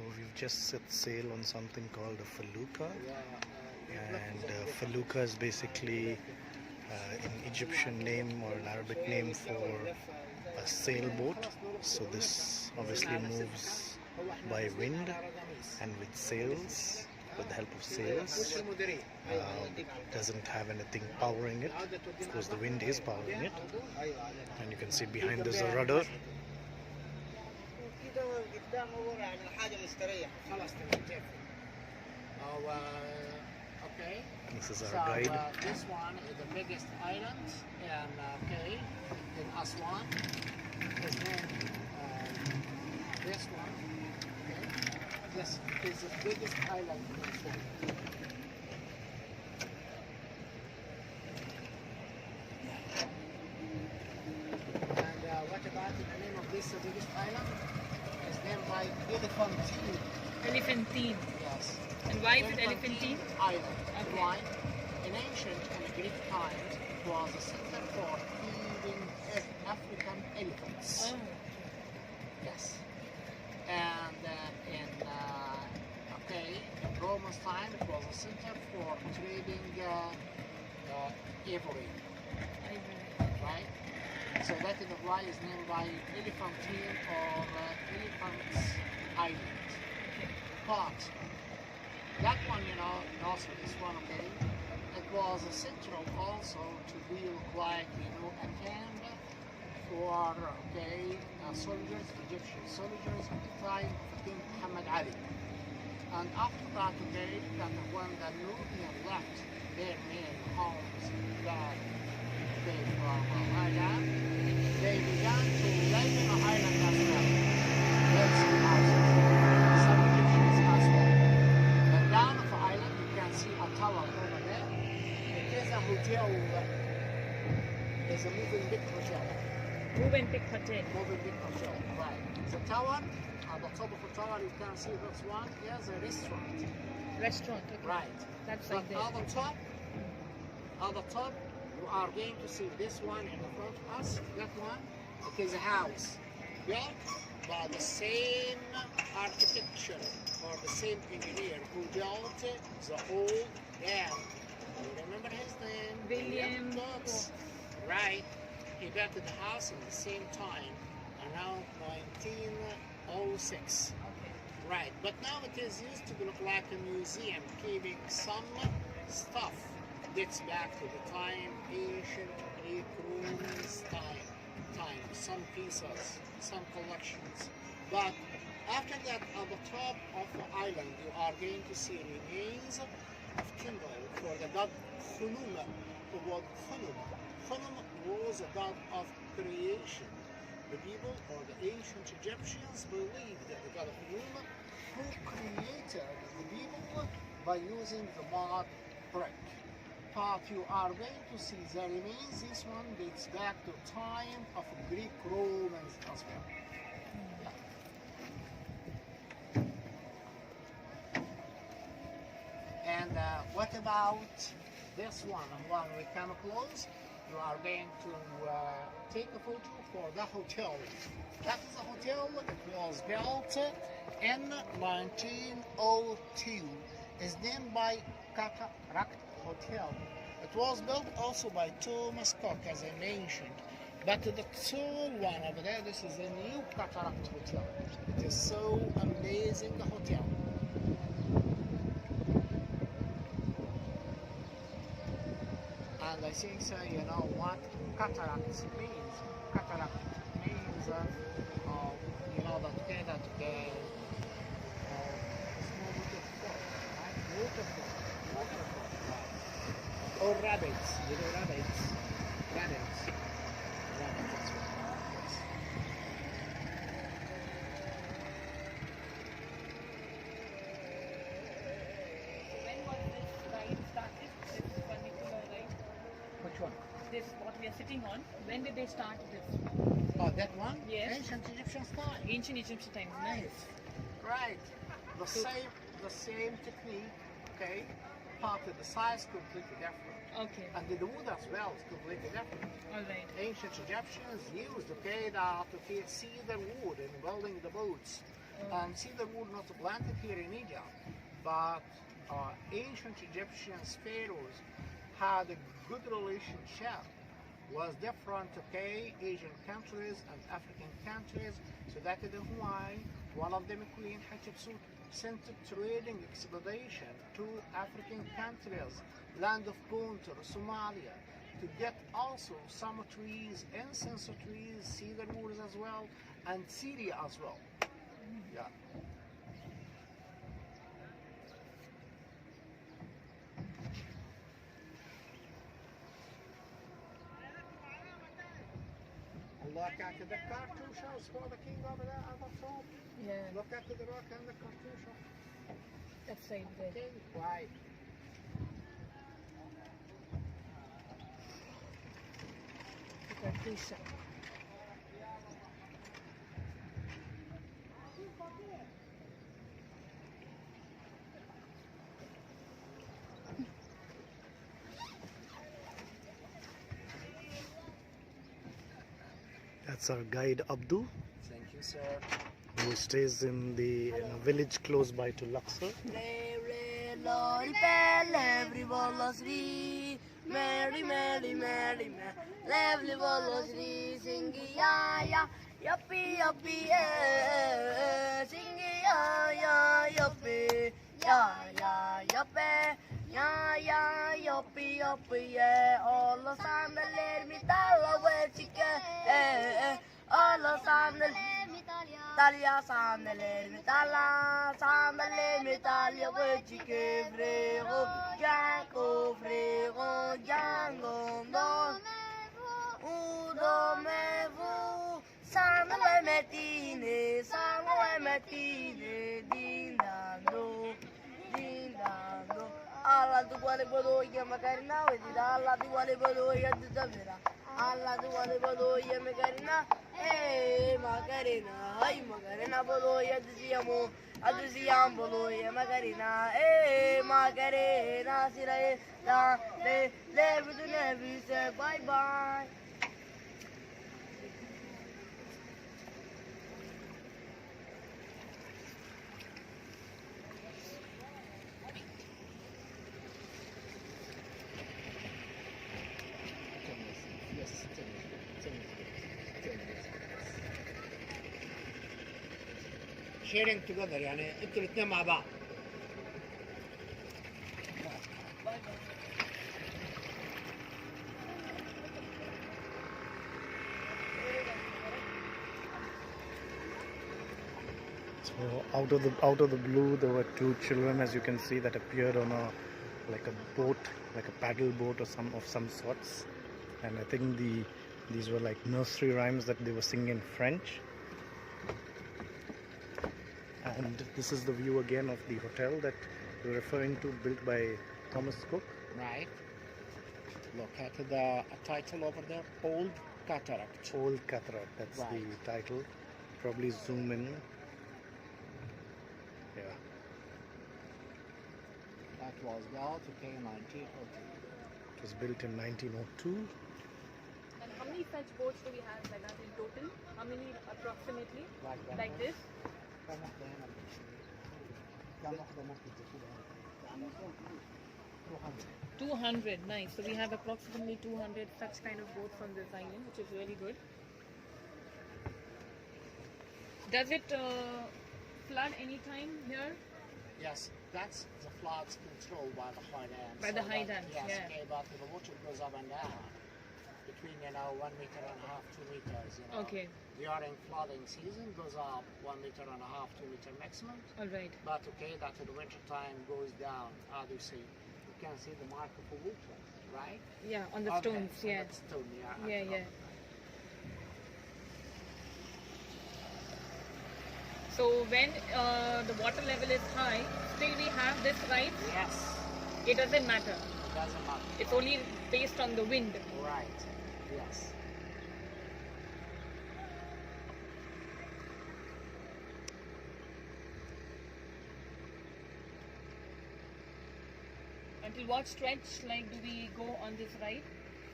we've just set sail on something called a felucca, and felucca is basically an Egyptian name or an Arabic name for a sailboat. So this obviously moves by wind and with sails, with the help of sails. Doesn't have anything powering it. Of course the wind is powering it, and you can see behind there's a rudder. Okay. This is our guide. This one is the biggest island in Aswan. Is then this one. Okay. This is the biggest island in Aswan. And what about the name of this biggest island? It's named by Elephantine. Elephantine. Yes. And why is it Elephantine? Island. Okay. Why? In ancient and Greek times, it was a center for feeding African elephants. Oh. Yes. And in Roman time, it was a center for trading ivory. Right? So that is why it's named by Elephantine or Elephant's Island. But that one, also this one, it was a central also to build like, a camp for, soldiers, Egyptian soldiers at the time of King Muhammad Ali. And after that, that when the Nubian left their main homes that they were island, they began to live in the island as well. That's houses. Some Egyptians as well. And down of the island, you can see a tower over there. It is a hotel. It's a moving big hotel. Moving big hotel. Moving big hotel, right. The tower, at the top of the tower, you can see this one. Here's a restaurant. Restaurant, okay. Right. That's But like there. at the top, you are going to see this one in the front of us. That one, it is a house built by the same architecture or the same engineer who built the old dam. You remember his name? William Fox. Right. He built the house in the same time, around 1906. Okay. Right, but now it is used to look like a museum, keeping some stuff dates back to the time, ancient Greek Romans time, some pieces, some collections. But after that, at the top of the island, you are going to see remains of temple for the god Khunum. The word Khunum. Khunum was a god of creation. The people or the ancient Egyptians believed that the god of Nile who created the people by using the mud brick. But you are going to see the remains. This one dates back to time of Greek Romans as well. And what about this one? When we come close, you are going to take a photo for the hotel. That is a hotel. It was built in 1902. It's named by Cataract Hotel. It was built also by Thomas Cook, as I mentioned. But the tall one over there, this is a new Cataract Hotel. It is so amazing, the hotel. And I think so, you know what cataract means. Cataract means, you know, that small waterfall, right? Waterfall, right? Or rabbits, you know, rabbits, that's what. Yes. When was this ride started? This particular ride? Which one? This, what we are sitting on. When did they start this? Oh, that one? Yes. Ancient Egyptian style. Ancient Egyptian times. Nice. Right. The same technique, okay? But the size completely different. Okay. And the wood as well is completely different. All right. Ancient Egyptians used, okay, to cedar wood in building the boats. And cedar wood not planted here in Egypt, but ancient Egyptian pharaohs had a good relationship with different Asian countries and African countries. So that is why one of them, Queen Hatshepsut, sent a trading expedition to African countries, land of Punta, Somalia, to get also some trees, incense trees, cedar woods as well, and Syria as well. Yeah. Look at the cartouches for the king over there at the top. Yeah, Look at the rock and the cartouche. that's right there. Okay, right. Katusha. That's our guide Abdu, Thank you, sir. who stays in a village close by to Luxor. Mary, Mary, Mary, Mary, lovely Volosri, sing ya ya, yuppie, yuppie, sing ya ya, yuppie, ya ya, yuppie, ya ya, yuppie, yuppie, yeah. All the sun, the let me tell where chicken, all the sun, the Talia sandale, metala, sandale, metalia, wechike, frego, jango, frego, jango, don, udo mevu, sandale metine, dindando, dindando. Allah tu quale bodoia, magari na, vedi, Allah tu quale bodoia, tu davvero. Allah tu quale bodoia, magari na, Macarena, ai Macarena bodoia, adusiamo bodoia, Macarena, Macarena, si la, levi tu nevi, say bye bye. Sharing together, يعني انتوا الاثنين مع بعض. So out of the blue, there were two children, as you can see, that appeared on like a boat, like a paddle boat or some sorts. And I think these were like nursery rhymes that they were singing in French. And this is the view again of the hotel that we're referring to, built by Thomas Cook. Right. Look at the title over there, Old Cataract. Old Cataract, that's Right. the title. Probably zoom in. Yeah. That was built in 1902. It was built in 1902. And how many such boats do we have like that in total? How many approximately? Like that. Like this? كم واحدة هنا؟ كم واحدة ممكن تكون هنا؟ 200. 200, nice. So we have approximately 200 such kind of boats on this island, which is really good. Does it flood anytime here? Yes, that's the floods controlled by the high dams. By the high dams, Yes, yeah. okay, but the water goes up and down between 1.5 meters, 2 meters. Okay, During flooding season goes up 1.5 meters, 2 meter maximum. all right. But okay, that in the winter time goes down. How do you see? You can see the mark of the water, right? Yeah, on the Okay, stones, on yeah. that stone, yeah. Yeah, yeah. So when the water level is high, still we have this right? Yes, It doesn't matter. it doesn't matter. It's only based on the wind. Right, yes. Until what stretch, like, do we go on this ride?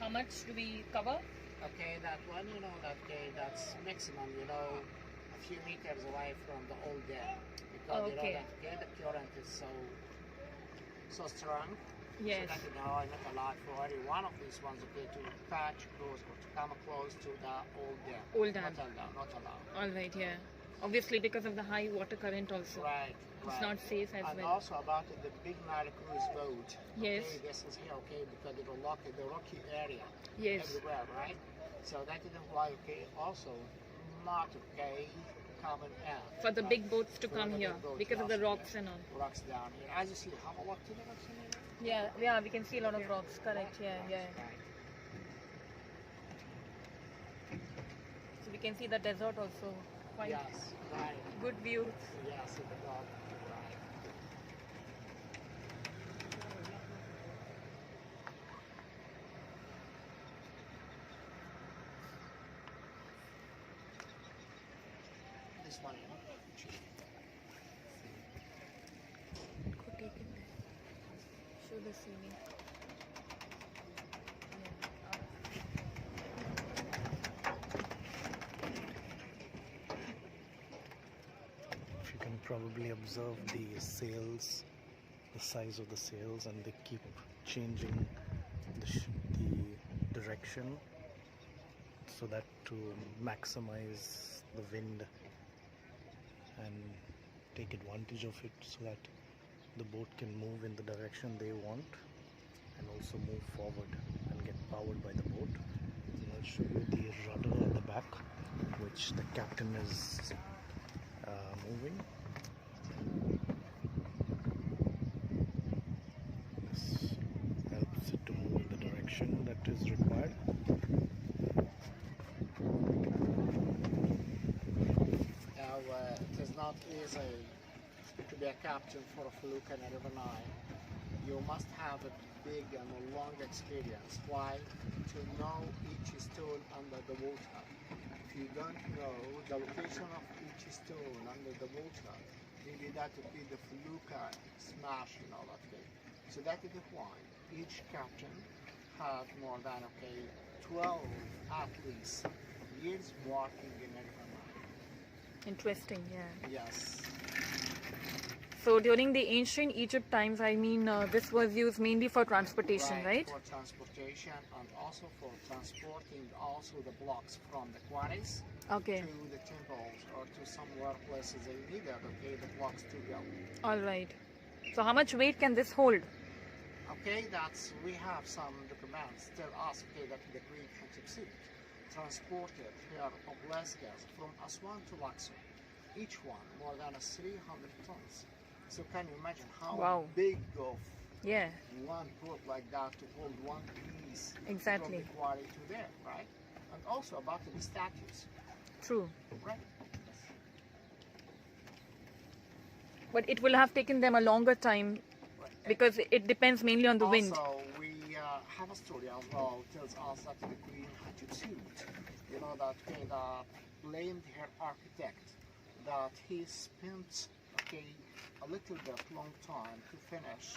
How much do we cover? Okay, that one, that's maximum, a few meters away from the old dam because you know Okay. that the current is so strong. Yes. So that you know I'm not allowed for any one of these ones to touch close or to come close to the old dam. Old dam. Not allowed. All right, yeah. Obviously, because of the high water current also. Right. It's not safe as And well. also about the big Nile cruise boat. Yes. Okay, this is here, okay, because of the rocky area. Yes. Everywhere, right? So that is why, okay, also not okay coming out. For the right? big boats to For come the here big boats, because of the yes, rocks yeah. and all. Rocks down here. As you see, how a lot to the rocks in here? Yeah, yeah, we can see a lot of rocks. Correct. Yeah, yeah. Right. So we can see the desert also. Quite Yes, right. good view. Yes, it does. Right. This one, you know? Could take it there. Show the ceiling. If you can probably observe the sails, the size of the sails, and they keep changing the direction so that to maximize the wind and take advantage of it so that the boat can move in the direction they want and also move forward and get powered by the boat. And I'll show you the rudder at the back, which the captain is moving. This helps it to move in the direction that is required. Now, it is not easy to be a captain for a Felucca and a River Nile. You must have a big and a long experience. Why? To know each stone under the water. If you don't know the location of each stone under the water, maybe that would be the Felucca smash, you know, that way. So that is why each captain had more than, 12 at least years working in a River Nile. Interesting, yeah. Yes. So during the ancient Egypt times, I mean, this was used mainly for transportation, right? For transportation and also for transporting also the blocks from the quarries Okay. to the temples or to somewhere places they needed, the blocks to go. All right. So how much weight can this hold? Okay, we have some documents tell us, that the Greek Hatshepsut transported her obelisks from Aswan to Luxor, each one more than 300 tons. So can you imagine how Wow. big of Yeah, one boat like that to hold one piece Exactly. from the quarry to there, right? And also about the statues, true. right? But it will have taken them a longer time because it depends mainly on the wind. Also, we have a story as well tells us that the Queen Hatshepsut, that blamed her architect that he spent a little bit long time to finish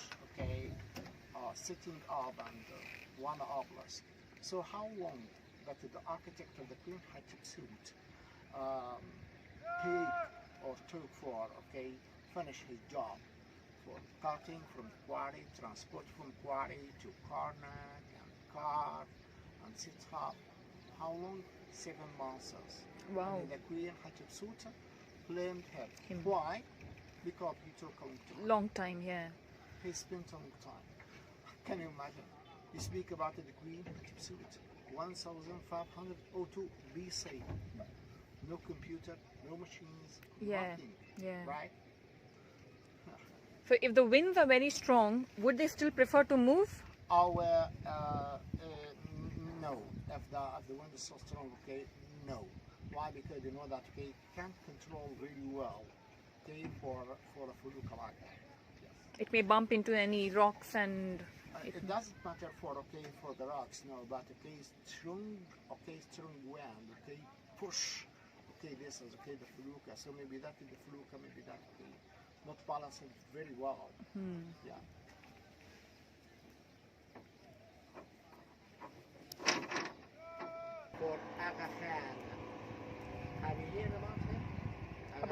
setting up and one obelisk. So how long that the architect of the Queen Hatshepsut took for finish his job for cutting from quarry, transport from quarry to Karnak and carve and set up. How long? 7 months. Wow. And the Queen Hatshepsut blamed Him. Why? Because he took a long time. Long time, yeah. He spent a long time. Can you imagine? You speak about the Queen Hatshepsut, 1502 BC. No computer, no machines, Yeah, nothing. yeah. Right? So if the winds are very strong, would they still prefer to move? No. If the wind is so strong, no. Why? Because you know that can't control really well. For a Felucca like that. Yes. It may bump into any rocks and It doesn't matter for the rocks, no, but strong wind, push, this is the Felucca. So maybe that is the Felucca, maybe that not balancing very well. Yeah. For Aga Khan, have you heard about him?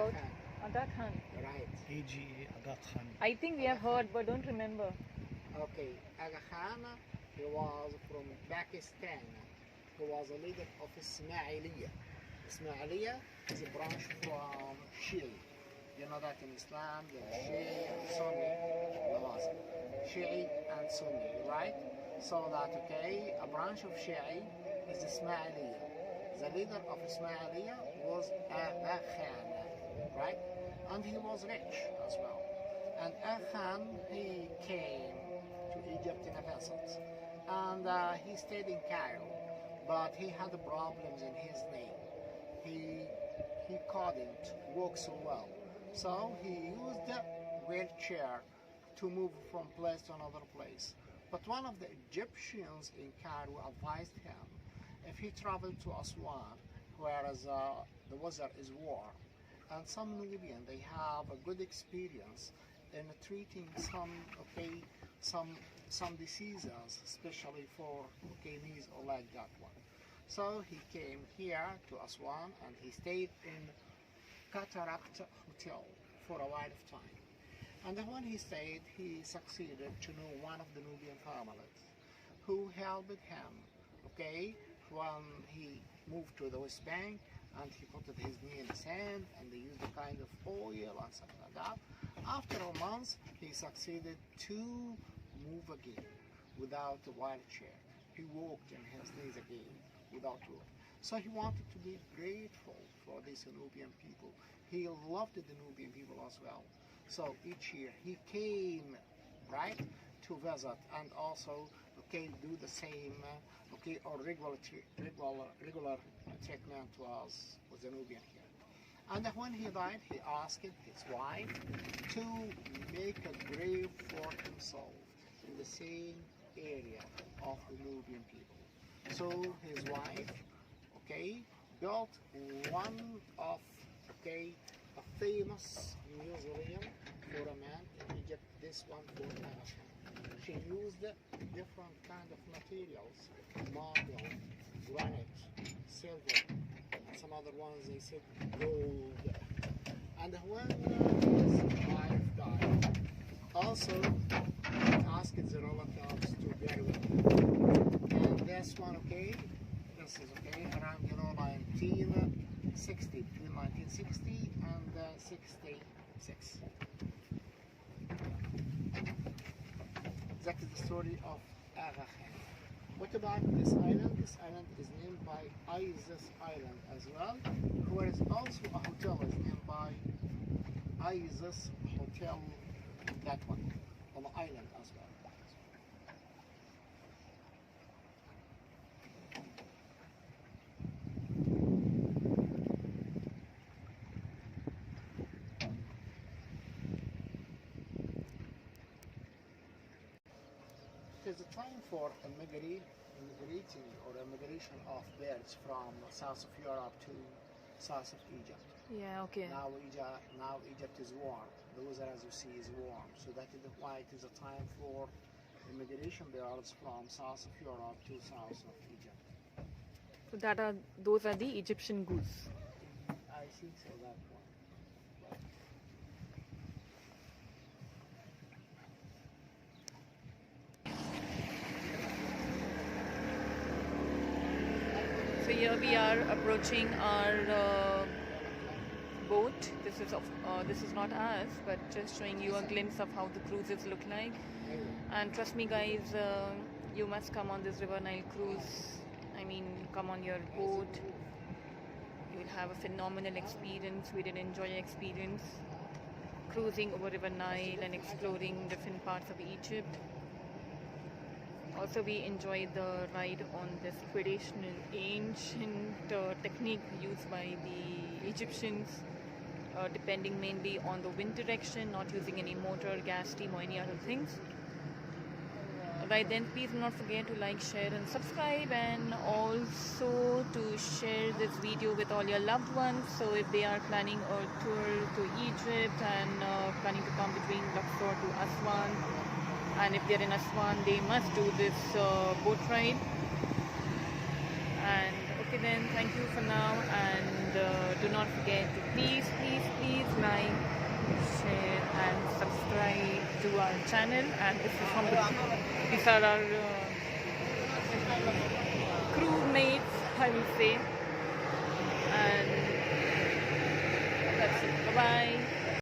about? Aga Khan. Right. AGA Aga Khan. I think we have heard, but don't remember. Okay, Aga Khan, he was from Pakistan. He was a leader of Ismailiyah. Ismailiyah is a branch from Shia. You know that in Islam, there is Shia and Sunni. Namaz. Shia and Sunni, right? So that, okay, a branch of Shia is Ismailiyah. The leader of Ismailiyah was Aga Khan, right? And he was rich as well. And Aga Khan, he came to Egypt in a vessel. And he stayed in Cairo, but he had problems in his knee. He couldn't walk so well. So he used a wheelchair to move from place to another place. But one of the Egyptians in Cairo advised him, if he traveled to Aswan, whereas the weather is warm, and some Nubian, they have a good experience in treating some diseases, especially for knees or like that one. So he came here to Aswan and he stayed in Cataract Hotel for a while of time. And then when he stayed, he succeeded to know one of the Nubian families who helped him, when he moved to the West Bank and he put his knee in the sand and they used a kind of oil and something like that. After a month, he succeeded to move again without a wheelchair. He walked in his knees again without rope. So he wanted to be grateful for these Nubian people. He loved the Nubian people as well. So each year he came, right, to visit and also, do the same, or regular treatment was the Nubian here. And when he died, he asked his wife to make a grave for himself in the same area of the Nubian people. So his wife, built one of, a famous mausoleum for a man in Egypt, this one for a man. She used different kind of materials, marble, granite, silver, and some other ones they said gold. And when his wife died, also he asked the relatives to bury with him. And this one, this is around 1960, between 1960 and 66. That is the story of Aga Khan. What about this island? This island is named by Isis Island as well, where is also a hotel is named by Isis Hotel, that one, on the island as well. It is a time for immigration of birds from south of Europe to south of Egypt. Yeah, okay. Now Egypt is warm. The weather, as you see, is warm. So that is why it is a time for immigration birds from south of Europe to south of Egypt. So those are the Egyptian goose. I think so, that one. So here we are approaching our boat. This is not ours, but just showing you a glimpse of how the cruises look like. And trust me, guys, you must come on this River Nile cruise. I mean, come on your boat. You will have a phenomenal experience. We did enjoy your experience cruising over River Nile and exploring different parts of Egypt. Also, we enjoyed the ride on this traditional ancient technique used by the Egyptians, depending mainly on the wind direction, not using any motor, gas, steam or any other things. Right then, please do not forget to like, share and subscribe, and also to share this video with all your loved ones. So if they are planning a tour to Egypt and planning to come between Luxor to Aswan, and if they're in Aswan, they must do this boat ride. And Okay then, thank you for now, and do not forget to please like, share and subscribe to our channel. And this is these are our crewmates, I will say. And that's it. Bye bye.